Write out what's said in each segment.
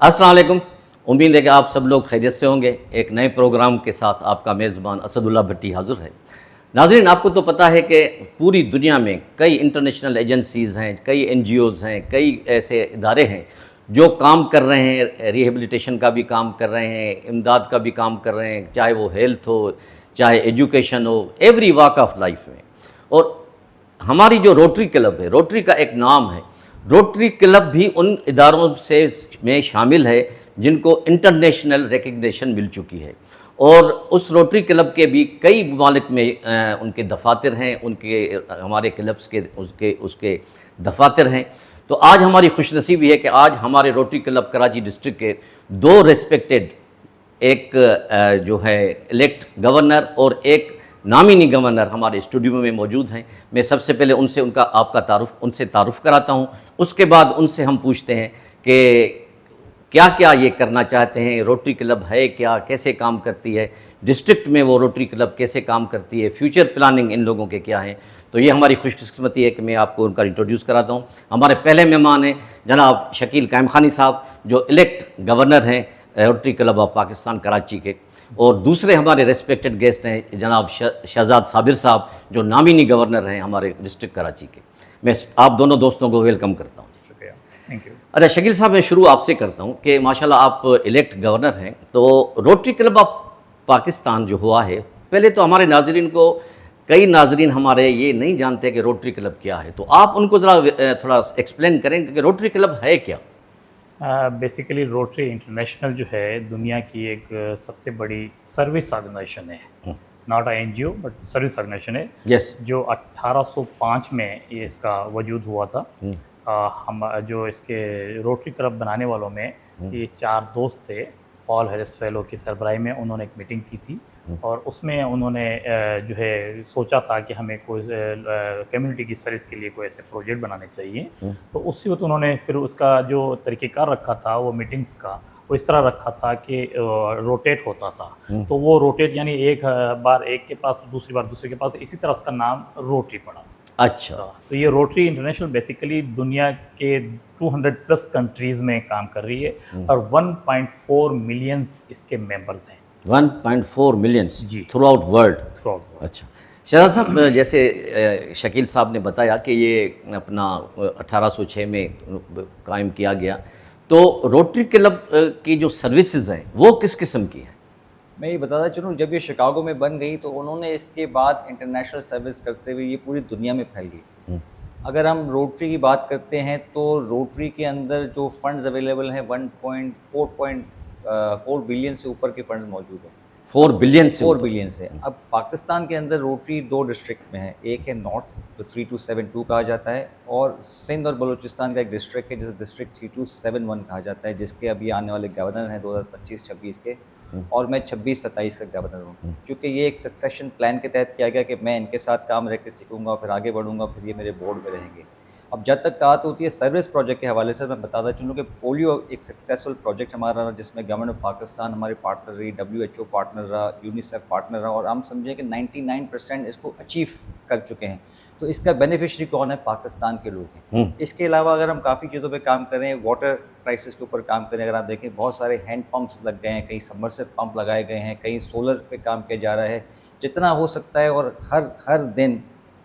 अस्सलाम वालेकुम। उम्मीद है कि आप सब लोग खैरियत से होंगे। एक नए प्रोग्राम के साथ आपका मेज़बान असदुल्ला भट्टी हाज़िर है। नाज़रीन, आपको तो पता है कि पूरी दुनिया में कई इंटरनेशनल एजेंसीज़ हैं, कई NGOज़ हैं, कई ऐसे इदारे हैं जो काम कर रहे हैं, रिहेबिलिटेशन का भी काम कर रहे हैं, इमदाद का भी काम कर रहे हैं, चाहे वो हेल्थ हो, चाहे एजुकेशन हो, एवरी वॉक ऑफ लाइफ में। और हमारी जो रोटरी क्लब है, रोटरी का एक नाम है, रोटरी क्लब भी उन इदारों से में शामिल है जिनको इंटरनेशनल रिकग्निशन मिल चुकी है। और उस रोटरी क्लब के भी कई ममालिक में उनके दफातर हैं, उनके हमारे क्लब्स के उसके उसके दफातर हैं। तो आज हमारी खुशनसीबी है कि आज हमारे रोटरी क्लब कराची डिस्ट्रिक्ट के दो रेस्पेक्टेड, एक जो है इलेक्ट गवर्नर और एक नामिनी गवर्नर हमारे स्टूडियो में मौजूद हैं। मैं सबसे पहले उनसे तारुफ कराता हूं। उसके बाद उनसे हम पूछते हैं कि क्या क्या ये करना चाहते हैं, रोटरी क्लब है क्या, कैसे काम करती है, डिस्ट्रिक्ट में वो रोटरी क्लब कैसे काम करती है, फ्यूचर प्लानिंग इन लोगों के क्या हैं। तो ये हमारी खुशकिस्मती है कि मैं आपको उनका इंट्रोड्यूस कराता हूँ। हमारे पहले मेहमान हैं जनाब शकील कायमखानी साहब, जो इलेक्ट गवर्नर हैं rotary club of Pakistan Karachi के। और दूसरे हमारे रेस्पेक्टेड गेस्ट हैं जनाब शहजाद साबिर साहब, जो नामिनी गवर्नर हैं हमारे डिस्ट्रिक्ट कराची के। मैं आप दोनों दोस्तों को वेलकम करता हूँ। शुक्रिया, थैंक यू। अच्छा शकील साहब, मैं शुरू आपसे करता हूँ कि माशाल्लाह आप इलेक्ट गवर्नर हैं। तो रोटरी क्लब ऑफ पाकिस्तान जो हुआ है, पहले तो हमारे नाजरीन को, कई नाजरीन हमारे ये नहीं जानते कि रोटरी क्लब क्या है, तो आप उनको ज़रा थोड़ा एक्सप्लेन करें कि रोटरी क्लब है क्या। बेसिकली रोटरी इंटरनेशनल जो है दुनिया की एक सबसे बड़ी सर्विस ऑर्गेनाइजेशन है, not a NGO but service organization है। यस। जो 1805 में ये इसका वजूद हुआ था। हम जो इसके रोटरी क्लब बनाने वालों में ये 4 दोस्त थे। पॉल हैरिस फेलो की सरबराही में उन्होंने एक मीटिंग की थी और उसमें उन्होंने जो है सोचा था कि हमें कोई कम्युनिटी की सर्विस के लिए कोई ऐसे प्रोजेक्ट बनाने चाहिए। तो उसी वक्त उन्होंने फिर उसका जो तरीक़ेकार रखा था वो मीटिंग्स का, वो इस तरह रखा था कि रोटेट होता था। तो वो रोटेट यानी एक बार एक के पास तो दूसरी बार दूसरे के पास, इसी तरह उसका नाम रोटरी पड़ा। अच्छा। तो ये रोटरी इंटरनेशनल बेसिकली दुनिया के 200+ कंट्रीज़ में काम कर रही है और 1.4 मिलियंस इसके मेंबर्स हैं। 1.4 मिलियंस जी, थ्रू आउट वर्ल्ड। अच्छा। शहजाद साहब, जैसे शकील साहब ने बताया कि ये अपना 1806 में कायम किया गया, तो रोटरी क्लब की जो सर्विसेज हैं वो किस किस्म की हैं। मैं ये बताता चलूँ, जब ये शिकागो में बन गई तो उन्होंने इसके बाद इंटरनेशनल सर्विस करते हुए ये पूरी दुनिया में फैल गई। अगर हम रोटरी की बात करते हैं तो रोटरी के अंदर जो फंड्स अवेलेबल हैं 1.4 बिलियन से ऊपर के फंड्स मौजूद हैं। 4 बिलियन से 4 बिलियन से। अब पाकिस्तान के अंदर रोटरी 2 डिस्ट्रिक्ट में है, एक है नॉर्थ जो 3272 कहा जाता है, और सिंध और बलूचिस्तान का एक डिस्ट्रिक्ट है जिसे डिस्ट्रिक्ट 3271 कहा जाता है, जिसके अभी आने वाले गवर्नर हैं 2025-26 के, और मैं 26-27 का गवर्नर हूँ। चूँकि ये एक सक्सेशन प्लान के तहत किया गया कि मैं इनके साथ काम रह के सीखूँगा, फिर आगे बढ़ूँगा, फिर ये मेरे बोर्ड में रहेंगे। अब जब तक बात होती है सर्विस प्रोजेक्ट के हवाले से, मैं बताता चलूँ कि पोलियो एक सक्सेसफुल प्रोजेक्ट हमारा रहा, जिसमें गवर्नमेंट ऑफ पाकिस्तान हमारे पार्टनर रही, WHO पार्टनर रहा, यूनिसेफ पार्टनर रहा, और हम समझें कि 99% इसको अचीव कर चुके हैं। तो इसका बेनिफिशरी कौन है? पाकिस्तान के लोग हैं। इसके अलावा अगर हम काफ़ी चीज़ों पे काम करें, वाटर क्राइसिस के ऊपर काम करें, अगर आप देखें बहुत सारे हैंड पंप्स लग गए हैं, कहीं सबमर्सिबल पंप लगाए गए हैं, कहीं सोलर पे काम किया जा रहा है, जितना हो सकता है। और हर दिन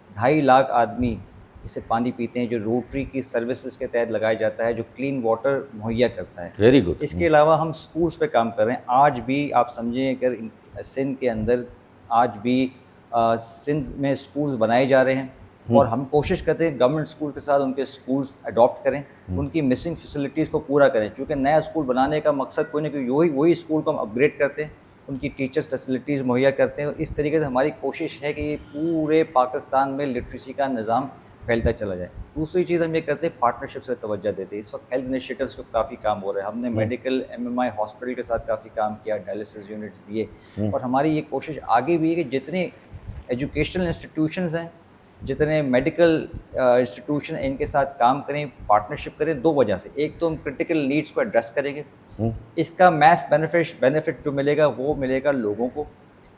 2.5 लाख आदमी इससे पानी पीते हैं, जो रोटरी की सर्विसेज के तहत लगाया जाता है, जो क्लीन वाटर मुहैया करता है। Very good. इसके अलावा हम स्कूल्स पे काम कर रहे हैं। आज भी आप समझें, अगर सिंध के अंदर आज भी सिंध में स्कूल्स बनाए जा रहे हैं, और हम कोशिश करते हैं गवर्नमेंट स्कूल के साथ उनके स्कूल्स अडॉप्ट करें, उनकी मिसिंग फैसिलिटीज़ को पूरा करें। चूँकि नया स्कूल बनाने का मकसद कोई नहीं, कोई वही स्कूल को हम अपग्रेड करते हैं, उनकी टीचर्स फैसिलिटीज़ मुहैया करते हैं। और इस तरीके से हमारी कोशिश है कि पूरे पाकिस्तान में लिटरेसी का निज़ाम फैलता चला जाए। दूसरी चीज़ हम ये करते हैं, पार्टनरशिप से तवज्जो देते हैं। इस वक्त हेल्थ इनिशिएटिव्स को काफ़ी काम हो रहा है। हमने मेडिकल MMI हॉस्पिटल के साथ काफ़ी काम किया, डायलिसिस यूनिट्स दिए, और हमारी ये कोशिश आगे भी है कि जितने एजुकेशनल इंस्टीट्यूशंस हैं, जितने मेडिकल इंस्टीट्यूशन इनके साथ काम करें, पार्टनरशिप करें। 2 वजह से, एक तो हम क्रिटिकल नीड्स को एड्रेस करेंगे, इसका मैस बेनिफिट जो मिलेगा वो मिलेगा लोगों को।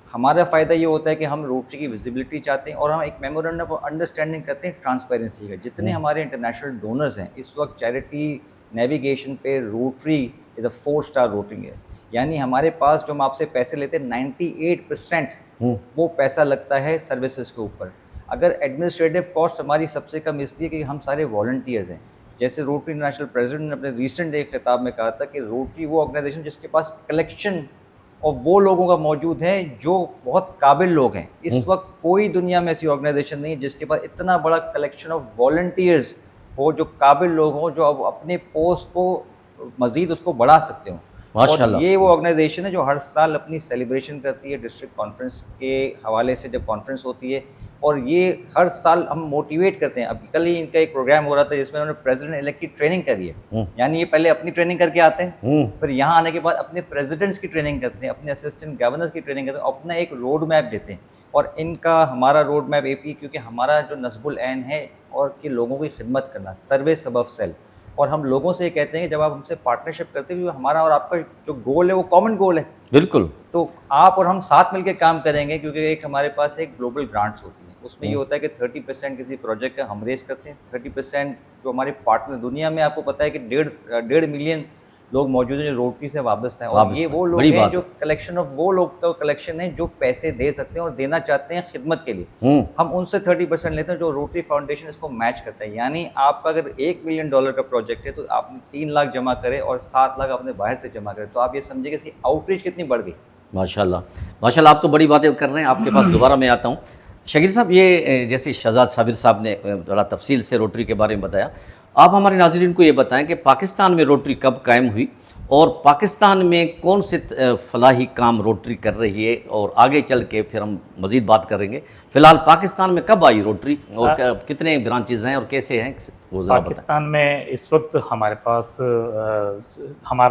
हमारा फ़ायदा ये होता है कि हम रोटरी की विजिबिलिटी चाहते हैं, और हम एक मेमोरेंडम ऑफ अंडरस्टैंडिंग करते हैं ट्रांसपेरेंसी का। जितने हमारे इंटरनेशनल डोनर्स हैं, इस वक्त चैरिटी नेविगेशन पे रोटरी इज़ अ 4-स्टार रोटरी है। यानी हमारे पास जो हम आपसे पैसे लेते हैं 98% वो पैसा लगता है सर्विसेज के ऊपर। अगर एडमिनिस्ट्रेटिव कॉस्ट हमारी सबसे कम इसलिए कि हम सारे वॉलंटियर्स हैं। जैसे रोटरी इंटरनेशनल प्रेसिडेंट ने अपने रिसेंट एक खिताब में कहा था कि रोटरी वो ऑर्गेनाइजेशन जिसके पास कलेक्शन और वो लोगों का मौजूद है जो बहुत काबिल लोग हैं। इस वक्त कोई दुनिया में ऐसी ऑर्गेनाइजेशन नहीं है जिसके पास इतना बड़ा कलेक्शन ऑफ वॉलंटियर्स हो, जो काबिल लोग हों, जो अब अपने पोस्ट को मज़ीद उसको बढ़ा सकते हों। और माशाल्लाह। ये वो ऑर्गेनाइजेशन है जो हर साल अपनी सेलिब्रेशन करती है डिस्ट्रिक्ट कॉन्फ्रेंस के हवाले से, जब कॉन्फ्रेंस होती है, और ये हर साल हम मोटिवेट करते हैं। अभी कल ही इनका एक प्रोग्राम हो रहा था जिसमें उन्होंने प्रेसिडेंट इलेक्ट की ट्रेनिंग करी है। यानी ये पहले अपनी ट्रेनिंग करके आते हैं, फिर यहाँ आने के बाद अपने प्रेसिडेंट्स की ट्रेनिंग करते हैं, अपने असिस्टेंट गवर्नर्स की ट्रेनिंग करते हैं, अपना एक रोड मैप देते हैं। और इनका हमारा रोड मैप एपी, क्योंकि हमारा जो नस्बुल ऐन है और कि लोगों की खिदमत करना, सर्विस अबव सेल्फ। और हम लोगों से ये कहते हैं कि जब आप हमसे पार्टनरशिप करते हो, हमारा और आपका जो गोल है वो कॉमन गोल है, बिल्कुल। तो आप और हम साथ मिलकर काम करेंगे। क्योंकि एक हमारे पास एक ग्लोबल ग्रांट्स होती हैं, उसमें ये होता है कि 30% किसी प्रोजेक्ट का हम रेस करते हैं, 30% जो हमारे पार्टनर दुनिया में, आपको पता है कि 1.5 मिलियन लोग मौजूद हैं जो रोटरी से वाबस्ता हैं। और ये वो लोग हैं जो कलेक्शन ऑफ वो लोग का कलेक्शन है जो पैसे दे सकते हैं और देना चाहते हैं खिदमत के लिए। हम उनसे 30% लेते हैं, जो रोटरी फाउंडेशन इसको मैच करता है। यानी आपका अगर $1 मिलियन का प्रोजेक्ट है तो आपने 3 लाख जमा करे और 7 लाख आपने बाहर से जमा करे, तो आप ये समझिए कि इसकी आउटरीच कितनी बढ़ गई। माशाल्लाह, माशाल्लाह, आप तो बड़ी बातें कर रहे हैं। आपके पास दोबारा मैं आता हूँ। शकील साहब, ये जैसे शहजाद साबिर साहब ने बड़ा तफसील से रोटरी के बारे में बताया, आप हमारे नाज़रीन को ये बताएं कि पाकिस्तान में रोटरी कब कायम हुई और पाकिस्तान में कौन से फलाही काम रोटरी कर रही है, और आगे चल के फिर हम मज़ीद बात करेंगे। फ़िलहाल पाकिस्तान में कब आई रोटरी और कितने ब्रांचेज़ हैं और कैसे हैं वो ज़रा पाकिस्तान में इस वक्त हमारे पास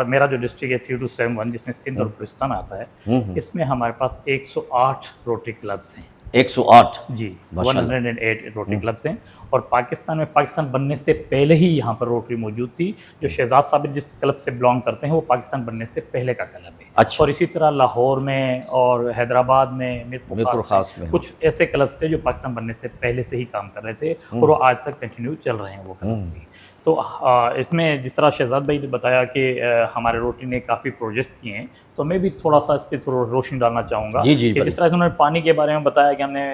मेरा जो डिस्ट्रिक्ट है 3271, जिसमें सिंध और बलूचिस्तान आता है, इसमें हमारे पास 108 रोटरी क्लब्स हैं। 108 जी, 108 रोटरी क्लब्स हैं। और पाकिस्तान में, पाकिस्तान बनने से पहले ही यहाँ पर रोटरी मौजूद थी। जो शहजाद साबिर जिस क्लब से बिलोंग करते हैं वो पाकिस्तान बनने से पहले का क्लब है। अच्छा। और इसी तरह लाहौर में और हैदराबाद में, मीरपुर खास में कुछ ऐसे क्लब्स थे जो पाकिस्तान बनने से पहले से ही काम कर रहे थे और वो आज तक कंटिन्यू चल रहे हैं वो क्लब भी। तो इसमें जिस तरह शहजाद भाई ने बताया कि हमारे रोटरी ने काफ़ी प्रोजेक्ट किए हैं, तो मैं भी थोड़ा सा इस पर थोड़ा रोशनी डालना चाहूँगा कि जिस तरह से उन्होंने पानी के बारे में बताया कि हमने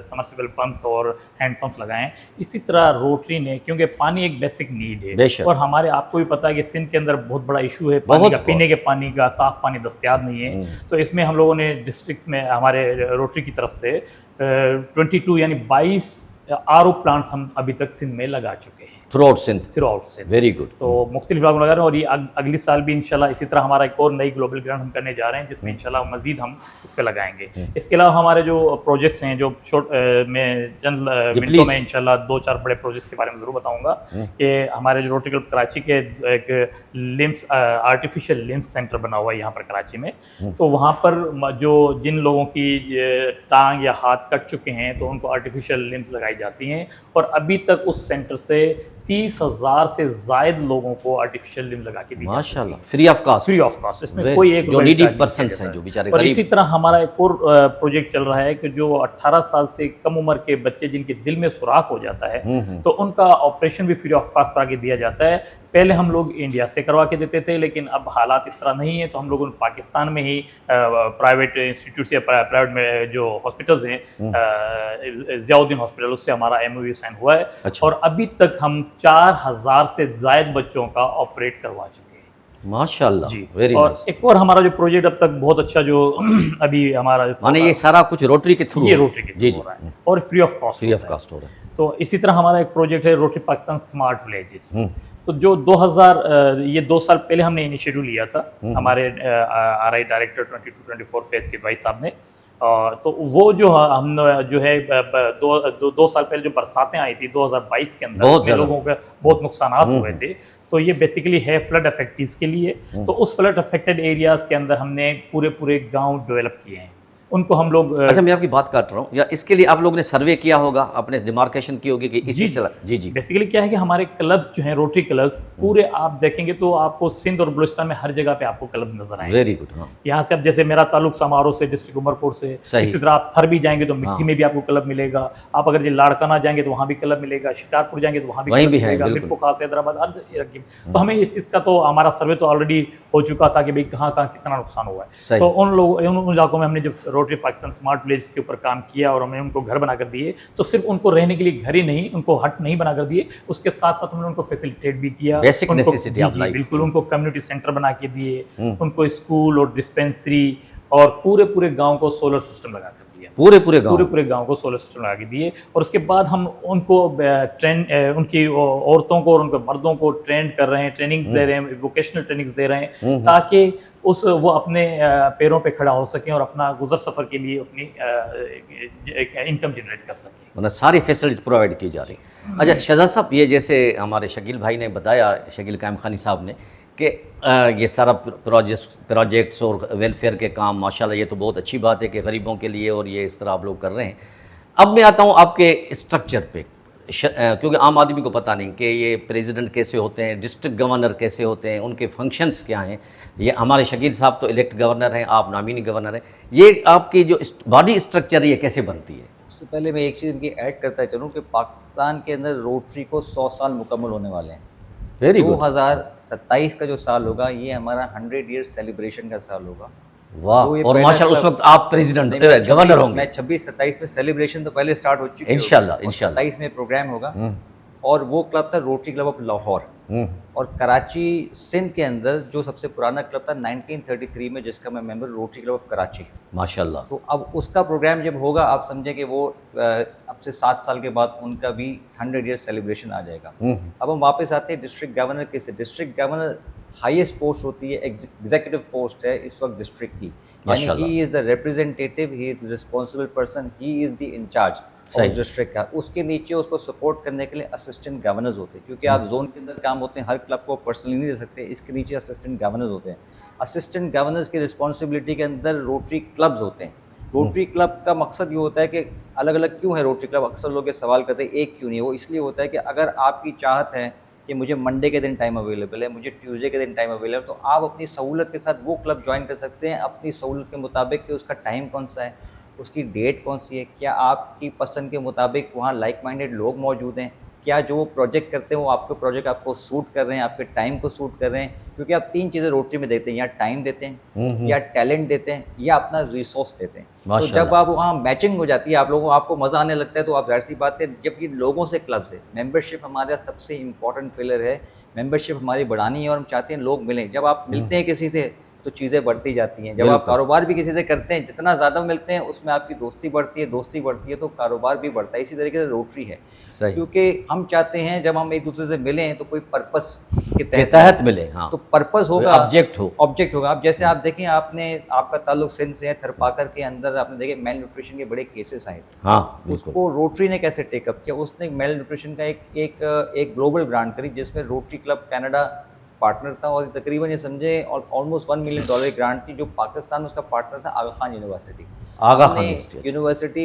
समरसिबल पंप्स और हैंड पंप्स लगाए हैं, इसी तरह रोटरी ने, क्योंकि पानी एक बेसिक नीड है और हमारे आपको भी पता है कि सिंध के अंदर बहुत बड़ा इशू है पानी का, पीने के पानी का साफ़ पानी दस्तयाब नहीं है। तो इसमें हम लोगों ने डिस्ट्रिक्ट में हमारे रोटरी की तरफ से 22 यानी 22 आरओ प्लांट्स हम अभी तक सिंध में लगा चुके हैं, throughout Sindh. Very good. तो मुख्तलिफ इलाकों में लगा रहे हैं और ये अगली साल भी इंशाल्लाह इसी तरह हमारा एक और नई ग्लोबल ग्रांट हम करने जा रहे हैं, जिसमें इंशाल्लाह मजीद हम इस पे लगाएंगे। इसके अलावा हमारे जो प्रोजेक्ट्स हैं, जो मैं चंद मिनटों में इंशाल्लाह 2-4 बड़े प्रोजेक्ट्स के बारे में ज़रूर बताऊँगा कि हमारे जो रोटरी क्लब कराची के एक लिम्स आर्टिफिशियल लिम्स सेंटर बना हुआ है यहाँ पर कराची में। तो वहाँ पर जो जिन लोगों की टांग या हाथ कट चुके हैं तो उनको आर्टिफिशियल लिम्स लगाई जाती हैं, और अभी तक उस सेंटर से 30,000 से ज़ायद लोगों को आर्टिफिशियल लिम्स लगा के दी माशाल्लाह, फ्री ऑफ कास्ट। इसमें कोई एक जो नीडी पर्सन्स हैं, जो बेचारे। और इसी तरह हमारा एक और प्रोजेक्ट चल रहा है कि जो 18 साल से कम उम्र के बच्चे जिनके दिल में सुराख हो जाता है तो उनका ऑपरेशन भी फ्री ऑफ कास्ट करा के दिया जाता है। पहले हम लोग इंडिया से करवा के देते थे, लेकिन अब हालात इस तरह नहीं है, तो हम लोगों ने पाकिस्तान में ही प्राइवेट इंस्टीट्यूट या प्राइवेट में जो हॉस्पिटल्स हैं, ज़ियाउद्दीन हॉस्पिटल, उससे हमारा MOU साइन हुआ है। अच्छा। और अभी तक हम 4000 से ज़ायद बच्चों का ऑपरेट करवा चुके हैं। माशाल्लाह जी। वेरी और नाइस। एक और हमारा जो प्रोजेक्ट अब तक बहुत अच्छा जो अभी हमारा माने ये सारा कुछ रोटरी के थ्रू, ये रोटरी के थ्रू हो रहा है और फ्री ऑफ कास्ट हो रहा है। तो इसी तरह हमारा एक प्रोजेक्ट है रोटरी पाकिस्तान स्मार्ट विलेजेस। तो जो 2 साल पहले हमने इनिशिएटिव लिया था हमारे RI डायरेक्टर 22-24 फेज के भाई साहब ने। तो वो जो हम जो है 2 साल पहले जो बरसातें आई थी 2022 के अंदर, उसमें लोगों के बहुत नुकसान हुए थे। तो ये बेसिकली है फ्लड अफेक्टेड के लिए। तो उस फ्लड अफेक्टेड एरियाज़ के अंदर हमने पूरे गांव डेवलप किए हैं। उनको हम लोग अच्छा, मैं आपकी बात काट रहा हूँ, या इसके लिए आप लोगों ने सर्वे किया होगा, अपने डिमार्केशन की होगी कि इसी से जी जी बेसिकली क्या है कि हमारे क्लब्स जो हैं, रोटरी क्लब्स पूरे आप देखेंगे तो आपको सिंध और बलूचिस्तान में हर जगह पे आपको क्लब नजर आएंगे। Very good. हाँ, यहाँ से अब जैसे मेरा ताल्लुक समारोह से, डिस्ट्रिक्ट उमरपुर से, सही। इसी तरह आप थर भी जाएंगे तो मिट्टी में भी आपको क्लब मिलेगा। आप अगर ये लाड़काना जाएंगे तो वहाँ भी क्लब मिलेगा, शिकारपुर जाएंगे तो वहाँ भी वहीं क्लब भी है, मिलेगा, बिल्कुल। मिरपुर खास हैदराबाद हर जगह। तो हमें इस चीज़ का तो हमारा सर्वे तो ऑलरेडी हो चुका था कि भाई कहाँ कहाँ कितना नुकसान हुआ सही। है। तो उन इलाकों में हमने जब रोटरी पाकिस्तान स्मार्ट विलेज के ऊपर काम किया और हमने उनको घर बनाकर दिए, तो सिर्फ उनको रहने के लिए घर ही नहीं, उनको हट नहीं बनाकर दिए, उसके साथ साथ हमने उनको फैसिलिटेट भी किया। Basic उनको necessity of life। बिल्कुल, उनको कम्युनिटी सेंटर बना के दिए, उनको स्कूल और डिस्पेंसरी और पूरे गांव को सोलर सिस्टम लगा कर दिया। पूरे गांव को सोलर सिस्टम लगा के दिए। और उसके बाद हम उनको उनकी औरतों को और उनके मर्दों को ट्रेन कर रहे हैं, ट्रेनिंग दे रहे हैं, वोकेशनल ट्रेनिंग्स दे रहे हैं, ताकि वो अपने पैरों पे खड़ा हो सकें और अपना गुजर सफ़र के लिए अपनी इनकम जनरेट कर सकें। मतलब सारी फैसिलिटीज प्रोवाइड की जा रही। अच्छा शहजाद साहब, ये जैसे हमारे शकील भाई ने बताया, शकील कायम खानी साहब ने, कि ये सारा प्रोजेक्ट्स और वेलफेयर के काम माशाल्लाह ये तो बहुत अच्छी बात है कि गरीबों के लिए, और ये इस तरह आप लोग कर रहे हैं। अब मैं आता हूँ आपके स्ट्रक्चर पे, क्योंकि आम आदमी को पता नहीं कि ये प्रेसिडेंट कैसे होते हैं, डिस्ट्रिक्ट गवर्नर कैसे होते हैं, उनके फंक्शंस क्या हैं। ये हमारे शकील साहब तो इलेक्ट गवर्नर हैं, आप नामीनी गवर्नर हैं। ये आपकी जो बॉडी स्ट्रक्चर है ये कैसे बनती है? उससे पहले मैं एक चीज़ इनकी ऐड करता चलूँ कि पाकिस्तान के अंदर रोटरी को 100 साल मुकम्मल होने वाले हैं। Very good. 2027 का जो साल होगा ये हमारा 100 ईयर सेलिब्रेशन का साल होगा। वाह, और माशाल्लाह उस वक्त आप प्रेसिडेंट गवर्नर होंगे। मैं 26-27 में सेलिब्रेशन तो पहले स्टार्ट हो चुकी है इंशाल्लाह 27 में प्रोग्राम होगा। और वो क्लब था रोटरी क्लब ऑफ लाहौर। और कराची सिंध के अंदर जो सबसे पुराना क्लब था 1933 में, जिसका मैं member, rotary club of Karachi माशाल्लाह। तो अब उसका प्रोग्राम जब होगा, आप समझें कि वो अब से 7 साल के बाद उनका भी 100 ईयर सेलिब्रेशन आ जाएगा। अब हम वापस आते हैं डिस्ट्रिक्ट गवर्नर के से। डिस्ट्रिक्ट गवर्नर हाईएस्ट पोस्ट होती है, एग्जीक्यूटिव पोस्ट है इस वक्त डिस्ट्रिक्ट की, यानी he is the representative, he is the responsible person, he is the incharge of district का। उसके नीचे उसको सपोर्ट करने के लिए असिस्टेंट गवर्नर्स होते हैं, क्योंकि आप जोन के अंदर काम होते हैं, हर क्लब को पर्सनली नहीं दे सकते, इसके नीचे असिस्टेंट गवर्नर्स होते हैं। असिस्टेंट गवर्नर्स की रिस्पॉन्सिबिलिटी के अंदर रोटरी क्लब्स होते हैं। रोटरी क्लब का मकसद ये होता है कि अलग अलग क्यों है रोटरी क्लब, अक्सर लोग ये सवाल करते हैं एक क्यों नहीं है। वो इसलिए होता है कि अगर आपकी चाहत है कि मुझे मंडे के दिन टाइम अवेलेबल है, मुझे ट्यूसडे के दिन टाइम अवेलेबल है, तो आप अपनी सहूलत के साथ वो क्लब ज्वाइन कर सकते हैं, अपनी सहूलत के मुताबिक कि उसका टाइम कौन सा है, उसकी डेट कौन सी है, क्या आपकी पसंद के मुताबिक वहाँ लाइक माइंडेड लोग मौजूद हैं, क्या जो वो प्रोजेक्ट करते हैं वो आपके प्रोजेक्ट आपको सूट कर रहे हैं, आपके टाइम को सूट कर रहे हैं। क्योंकि आप 3 चीज़ें रोटरी में देते हैं, या टाइम देते हैं, या टैलेंट देते हैं, या अपना रिसोर्स देते हैं। तो जब आप वहाँ मैचिंग हो जाती है, आप लोगों आपको मज़ा आने लगता है, तो आप जाहिर सी बात है, जब ये लोगों से क्लब से मेंबरशिप हमारा सबसे इम्पॉर्टेंट पिलर है। मेंबरशिप हमारी बढ़ानी है और हम चाहते हैं लोग मिलें। जब आप मिलते हैं किसी से तो चीज़ें बढ़ती जाती हैं। जब आप कारोबार भी किसी से करते हैं, जितना ज़्यादा मिलते हैं उसमें आपकी दोस्ती बढ़ती है तो कारोबार भी बढ़ता है। इसी तरीके से रोटरी है, क्योंकि हम चाहते हैं जब हम एक दूसरे से मिलें तो कोई पर्पस के तहत मिले। हाँ, तो पर्पस होगा, ऑब्जेक्ट होगा। अब जैसे आप देखें, आपका ताल्लुक सिंध से है, थरपाकर के अंदर आपने देखे मेल न्यूट्रिशन के बड़े केसेस आए थे। हाँ, उसको रोटरी ने कैसे टेकअप किया, उसने मेल न्यूट्रिशन का एक ग्लोबल ग्रांट करी, जिसमें रोटरी क्लब कनाडा पार्टनर था, और तकरीबन ये समझे ऑलमोस्ट $1 मिलियन की ग्रांट थी। जो पाकिस्तान में उसका पार्टनर था आगा खान यूनिवर्सिटी,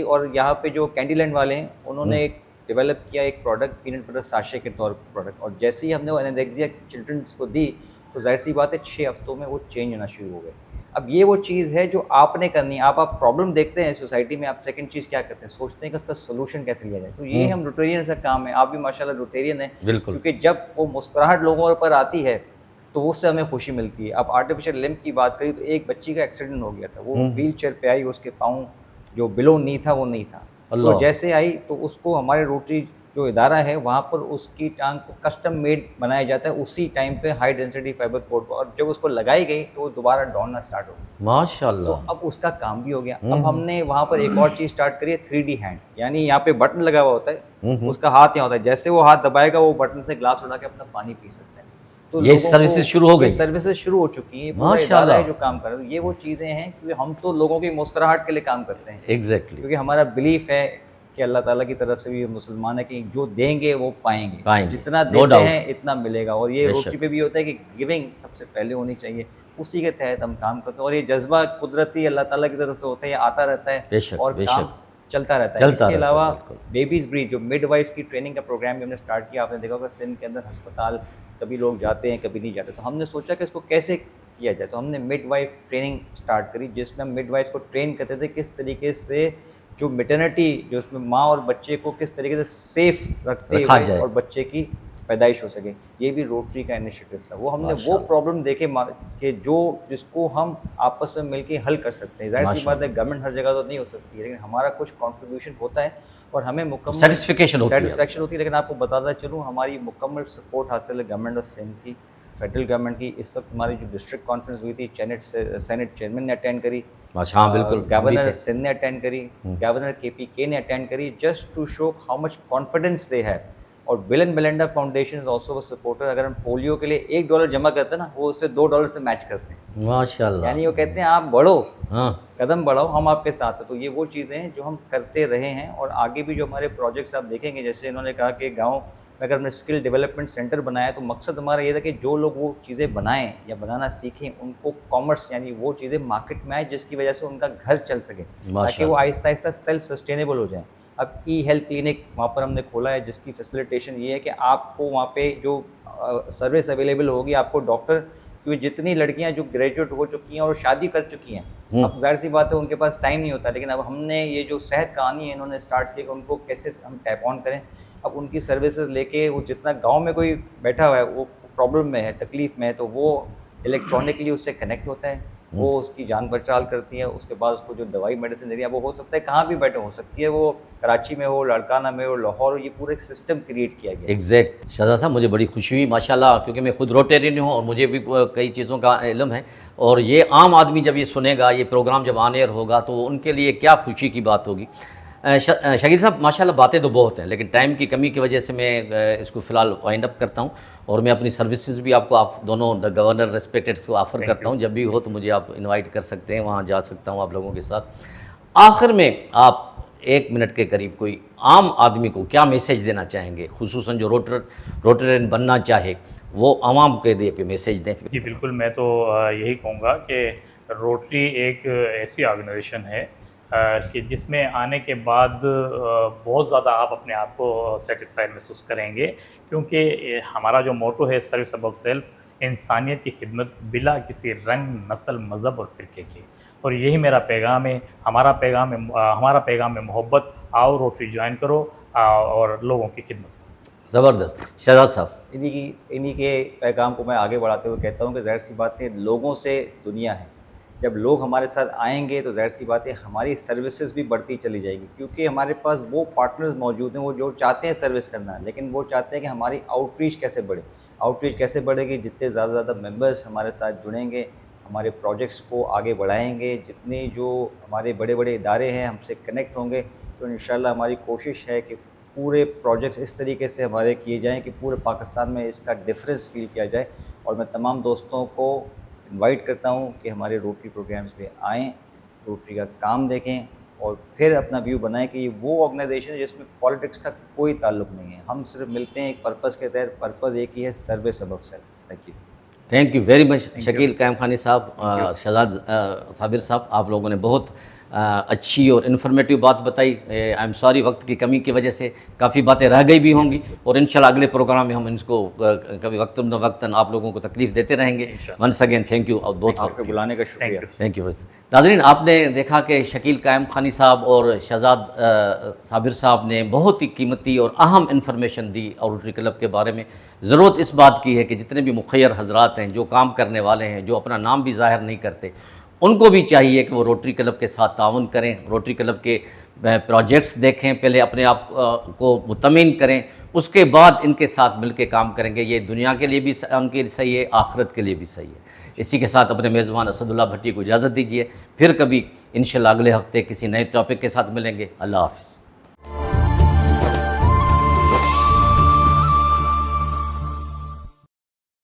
और यहाँ पे जो कैंडीलैंड वाले हैं उन्होंने एक डेवलप किया एक प्रोडक्ट, पीनट बटर साशे के तौर पर प्रोडक्ट। और जैसे ही हमने वो एनेक्सिया चिल्ड्रंस को दी तो जाहिर सी बात है 6 हफ्तों में वो चेंज होना शुरू हो गए। अब ये वो चीज़ है जो आपने करनी है। आप प्रॉब्लम देखते हैं सोसाइटी में, आप सेकंड चीज़ क्या करते हैं, सोचते हैं कि उसका सोल्यूशन कैसे लिया जाए। तो ये हम रोटेरियंस का काम है। आप भी माशाल्लाह रोटेरियन है, क्योंकि जब वो मुस्कुराहट लोगों पर आती है तो उससे हमें खुशी मिलती है। आप आर्टिफिशियल लिम्ब की बात करी तो एक बच्ची का एक्सीडेंट हो गया था, वो व्हील चेयर पर आई, उसके पाँव जो बिलो नी था वो नहीं था, तो जैसे आई तो उसको हमारे रोटरी जो इदारा है वहाँ पर उसकी टांग को कस्टम मेड बनाया जाता है उसी टाइम पे हाई डेंसिटी फाइबर कोट पर, और जब उसको लगाई गई तो वो दोबारा दौड़ना स्टार्ट हो गया माशाल्लाह। तो अब उसका काम भी हो गया। अब हमने वहाँ पर एक और चीज़ स्टार्ट करी है, 3D हैंड, यानी यहाँ पे बटन लगा हुआ होता है, उसका हाथ यहाँ होता है, जैसे वो हाथ दबाएगा वो बटन से ग्लास उठा के अपना पानी पी सकता है। तो ये सर्विसेज शुरू हो गई, सर्विसेज शुरू हो चुकी है, पूरा इदारा है जो काम कर रहा है। ये वो चीज़ें हैं क्योंकि हम तो लोगों की मुस्कुराहट के लिए काम करते हैं। एग्जैक्टली, क्योंकि हमारा बिलीफ है कि अल्लाह ताला की तरफ से भी मुसलमान है कि जो देंगे वो पाएंगे, पाएंगे, जितना no देते doubt। हैं इतना मिलेगा। और ये बेशक। रोटरी पे भी होता है कि गिविंग सबसे पहले होनी चाहिए, उसी के तहत हम काम करते हैं। और ये जज्बा कुदरती अल्लाह ताला की तरफ से होता है, ये आता रहता है बेशक, और बेशक। काम चलता रहता है। चलता इसके रहता है, अलावा बिल्कुल। बेबीज़ ब्रीथ जो मिडवाइफ्स की ट्रेनिंग का प्रोग्राम भी हमने स्टार्ट किया। आपने देखा होगा सिंध के अंदर अस्पताल कभी लोग जाते हैं कभी नहीं जाते, तो हमने सोचा कि इसको कैसे किया जाए। तो हमने मिडवाइफ ट्रेनिंग स्टार्ट करी, जिसमें हम मिडवाइफ्स को ट्रेन करते थे किस तरीके से जो मैटरनिटी जो उसमें माँ और बच्चे को किस तरीके से सेफ रखते रखा हुए जाए। और बच्चे की पैदाइश हो सके। ये भी रोटरी का इनिशिएटिव था। वो हमने वो माशाल्लाह। प्रॉब्लम देखे कि जिसको हम आपस में मिलके हल कर सकते हैं। जाहिर सी बात है माशाल्लाह। गवर्नमेंट हर जगह तो नहीं हो सकती है, लेकिन हमारा कुछ कंट्रीब्यूशन होता है और हमें मुकम्मल Satisfaction होती है। सेटिस्फेक्शन होती है। लेकिन आपको बताता चलूँ हमारी मुकम्मल सपोर्ट हासिल है गवर्नमेंट ऑफ सिंध की, फेडरल गवर्नमेंट की। इस वक्त हमारी जो डिस्ट्रिक्ट कॉन्फ्रेंस हुई थी सेनेट चेयरमैन ने अटेंड करी, माशा हाँ, बिल्कुल। हम भी गवर्नर थे। सिंध ने अटेंड करी, गवर्नर KPK ने अटेंड करी, just to show how much confidence they have. और Bill and Melinda Foundation is also a supporter. अगर हम पोलियो के लिए $1 जमा करते हैं ना, वो उससे $2 से मैच करते हैं। माशाल्लाह। यानी वो कहते हैं आप बढ़ो, हाँ, कदम बढ़ाओ, हम आपके साथ हैं। तो ये वो चीज़ें हैं जो हम करते रहे हैं और आगे भी जो हमारे प्रोजेक्ट्स आप देखेंगे, जैसे इन्होंने कहा कि गांव में अगर हमने स्किल डेवलपमेंट सेंटर बनाया, तो मकसद हमारा ये था कि जो लोग वो चीज़ें बनाएं या बनाना सीखें, उनको कॉमर्स यानी वो चीज़ें मार्केट में आए जिसकी वजह से उनका घर चल सके, ताकि वो माशाल्लाह। आहिस्ता आहिस्ता सेल्फ सस्टेनेबल हो जाएँ। अब ई-हेल्थ क्लिनिक वहाँ पर हमने खोला है, जिसकी फैसिलिटेशन ये है कि आपको वहाँ पे जो सर्विस अवेलेबल होगी, आपको डॉक्टर, क्योंकि जितनी लड़कियां जो ग्रेजुएट हो चुकी हैं और शादी कर चुकी हैं, अब जाहिर सी बात है उनके पास टाइम नहीं होता। लेकिन अब हमने ये जो सेहत कहानी है इन्होंने स्टार्ट किया कि उनको कैसे हम टैप ऑन करें। अब उनकी सर्विसेज लेके वो जितना गांव में कोई बैठा हुआ है वो प्रॉब्लम में है, तकलीफ़ में है, तो वो इलेक्ट्रॉनिकली उससे कनेक्ट होता है, वो उसकी जान बचाल करती है। उसके बाद उसको जो दवाई मेडिसिन देती है, वो हो सकता है कहाँ भी बैठे हो सकती है, वो कराची में हो, लाड़काना में हो, लाहौर हो, ये पूरा एक सिस्टम क्रिएट किया गया है। एग्जैक्ट। शहजाद साहब, मुझे बड़ी खुशी हुई माशाल्लाह, क्योंकि मैं खुद रोटेरियन हूँ और मुझे भी कई चीज़ों का इल्म है। और ये आम आदमी जब ये सुनेगा, ये प्रोग्राम जब ऑन एयर होगा, तो उनके लिए क्या खुशी की बात होगी। शकील साहब, माशाल्लाह बातें तो बहुत हैं, लेकिन टाइम की कमी की वजह से मैं इसको फ़िलहाल वाइंड अप करता हूँ। और मैं अपनी सर्विसेज भी आपको, आप दोनों द गवर्नर रेस्पेक्टेड को ऑफ़र करता हूँ। जब भी हो तो मुझे आप इनवाइट कर सकते हैं, वहाँ जा सकता हूँ आप लोगों के साथ। आखिर में आप 1 मिनट के करीब कोई आम आदमी को क्या मैसेज देना चाहेंगे, खुसूसन जो रोटेरियन बनना चाहे, वो आवाम के लिए कोई मैसेज दें। जी बिल्कुल, मैं तो यही कहूँगा कि रोटरी एक ऐसी ऑर्गेनाइजेशन है कि जिसमें आने के बाद बहुत ज़्यादा आप अपने आप को सेटिस्फाइड महसूस करेंगे, क्योंकि हमारा जो मोटो है सर्विस अबव सेल्फ, इंसानियत की खिदमत बिला किसी रंग, नस्ल, मज़हब और फ़िरके के। और यही मेरा पैगाम है, हमारा पैगाम है मोहब्बत। आओ रोटरी ज्वाइन करो और लोगों की खिदमत करो। ज़बरदस्त। शहजाद साहब। इन्हीं के पैगाम को मैं आगे बढ़ाते हुए कहता हूँ कि ज़ाहिर सी बात है लोगों से दुनिया है। जब लोग हमारे साथ आएंगे तो ज़ाहिर सी बात है हमारी सर्विसेज भी बढ़ती चली जाएगी, क्योंकि हमारे पास वो पार्टनर्स मौजूद हैं वो जो चाहते हैं सर्विस करना, लेकिन वो चाहते हैं कि हमारी आउटरीच कैसे बढ़े। आउटरीच कैसे बढ़ेगी? जितने ज़्यादा मेंबर्स हमारे साथ जुड़ेंगे, हमारे प्रोजेक्ट्स को आगे बढ़ाएंगे, जितने जो हमारे बड़े बड़े इदारे हैं हमसे कनेक्ट होंगे, तो इंशाल्लाह हमारी कोशिश है कि पूरे प्रोजेक्ट्स इस तरीके से हमारे किए जाएं कि पूरे पाकिस्तान में इसका डिफरेंस फील किया जाए। और मैं तमाम दोस्तों को इनवाइट करता हूं कि हमारे रोटरी प्रोग्राम्स पे आएँ, रोटरी का काम देखें और फिर अपना व्यू बनाएं कि ये वो ऑर्गेनाइजेशन है जिसमें पॉलिटिक्स का कोई ताल्लुक नहीं है। हम सिर्फ मिलते हैं एक पर्पज़ के तहत, पर्पज़ एक ही है, service above self. Thank you. Thank you very much Shakeel कायम खानी साहब, शहजाद साबिर साहब, आप लोगों ने बहुत अच्छी और इन्फॉर्मेटिव बात बताई। आई एम सॉरी वक्त की कमी की वजह से काफ़ी बातें रह गई भी होंगी, और इंशाल्लाह अगले प्रोग्राम में हम इसको कभी वक्तन न वक्तन आप लोगों को तकलीफ़ देते रहेंगे। वंस अगेन थैंक यू और बहुत आपके बुलाने का शुक्रिया। Thank you. नाज़रीन, आपने देखा कि शकील कायम खानी साहब और शहजाद साबिर साहब ने बहुत ही कीमती और अहम इन्फॉर्मेशन दी और रोटरी क्लब के बारे में। ज़रूरत इस बात की है कि जितने भी मुखैर हजरात हैं, जो काम करने वाले हैं, जो अपना नाम भी ज़ाहिर नहीं करते, उनको भी चाहिए कि वो रोटरी क्लब के साथ ताउन करें, रोटरी क्लब के प्रोजेक्ट्स देखें, पहले अपने आप को मुतमिन करें, उसके बाद इनके साथ मिल के काम करेंगे। ये दुनिया के लिए भी उनके सही है, आखिरत के लिए भी सही है। इसी के साथ अपने मेज़बान असदुल्ला भट्टी को इजाज़त दीजिए। फिर कभी इंशाल्लाह अगले हफ्ते किसी नए टॉपिक के साथ मिलेंगे। अल्लाह हाफ़िज़।